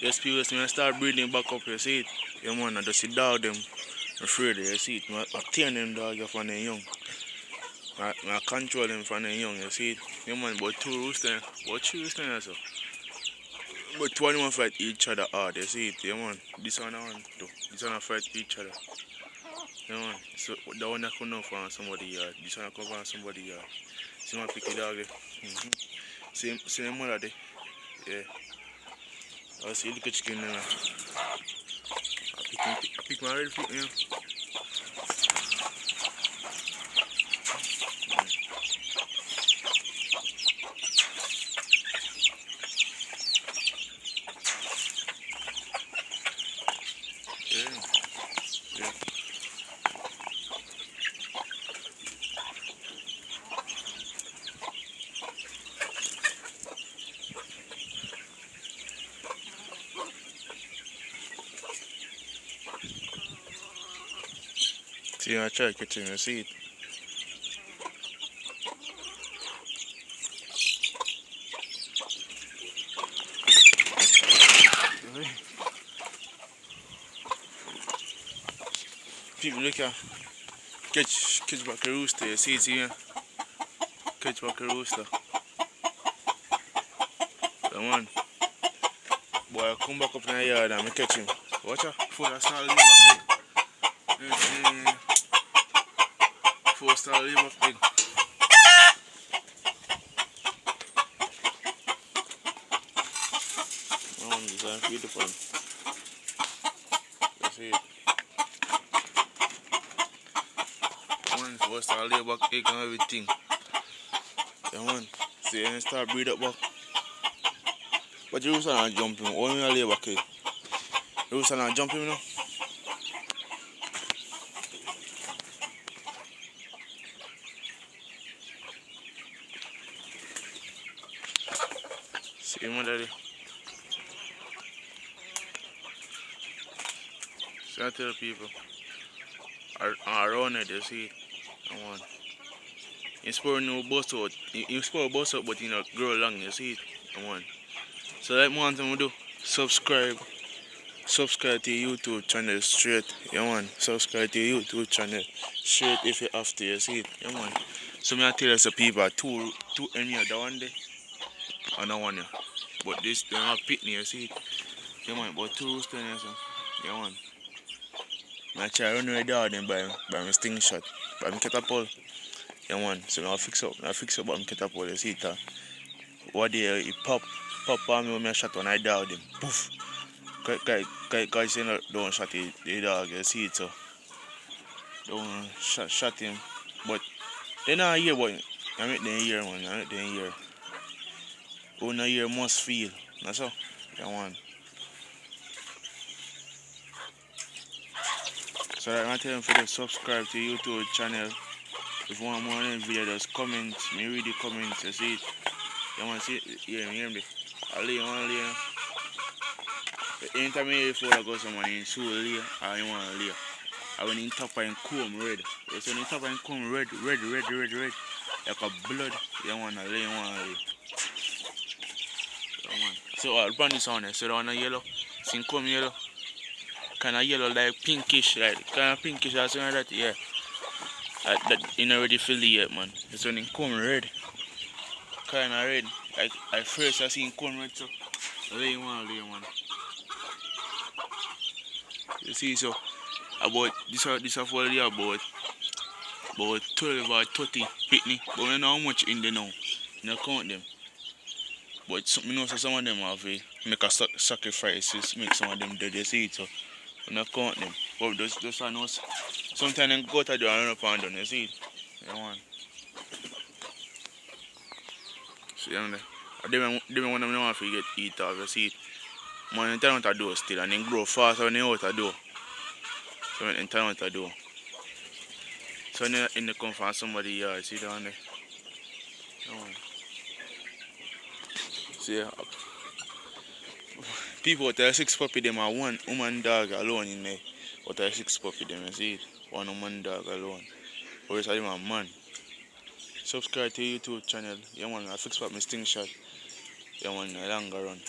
Best people when I start breeding back up, you see it. Yeah man, I just see dog them afraid, you see it. I turn them dog from them young. I control them from them young, you see it. Yeah man, but two roosters, but three roosters also. But one want fight each other hard, you see it, yeah man. This one I want to. This one I fight each other. Yeah man. So the one that come down from somebody yard, this one I come from somebody yard. See my picky dog there. Same mother there. Yeah. I see look at chicken there. I pick my red foot, yeah. Yeah. See, I try to catch him, you see it. People look at catch back a rooster, you see it here. Catch back a rooster. Come on. Boy, I come back up in the yard and I catch him. Watch out, full of start leave back egg. Full start leave back egg. One is beautiful. You see it. One full start leave back egg and everything. Yeah man. See and start breed up back. But the rooster not jumping. Only a lay back egg. The rooster not jumping now. See him there. So I tell people around it, you see it. Come on. You spur no bust out. You spur bust out, but you know grow long, you see it. Come on. So like one thing we do, subscribe to your YouTube channel straight. Yeah man. Subscribe to your YouTube channel straight if you have to, you see it. Yeah man. So me I tell you some people two enemy the one day and that one yeah. But this they not pitney, you see it. Yeah man, but two roosters so. Yeah man. I try run away dog them by my sting shot, by my catapult. Yeah man, so I fix up by my catapult, you see it. What day it pop on me when I shot when I dog them. Poof. Guys say no, don't shot the dog, you see it so. Don't shot him. But they not here but I make them hear man, I make them hear. Who not hear must feel. That's all. Yeah man. So like I tell them for them subscribe to YouTube channel. If you want more of them video, just comment. Me read the comments, you see it. You want to see it? Yeah, hear me. I'll lay one lay. Anytime you hear before I go someone in soul lay, or you want to lay. I when in top and comb red. So when in top and comb red. Like a blood, you want to lay, So I'll burn this on there. So the one yellow, see comb yellow. Kind of yellow like pinkish, like kind of pinkish or something like that, yeah. That you know already feel it yet, man. It's when it come red, kind of red. Like at first I see it come red, so lay one, man. You see, so about this of all the about 12 or 30 pitney, but we don't know how much in there now. You don't count them. But something know so some of them have to make a sacrifices, make some of them dead. You see it, so. We don't count them. But just I know sometimes they go to do and run up and down, you see it? Yeah man. See them there. They want them want to get eat off, you see it. Man, they turn out the door still and they grow faster when they out the door. So when they turn out the door. So when they come from somebody yard, see down there. Yeah man. See people with their 6 puppy them are one woman dog alone in there. With their 6 puppy them, you see it? One woman dog alone. Or is them a man? Subscribe to YouTube channel. Yeah man, I fix up my sting shot. Yeah man, a longer run.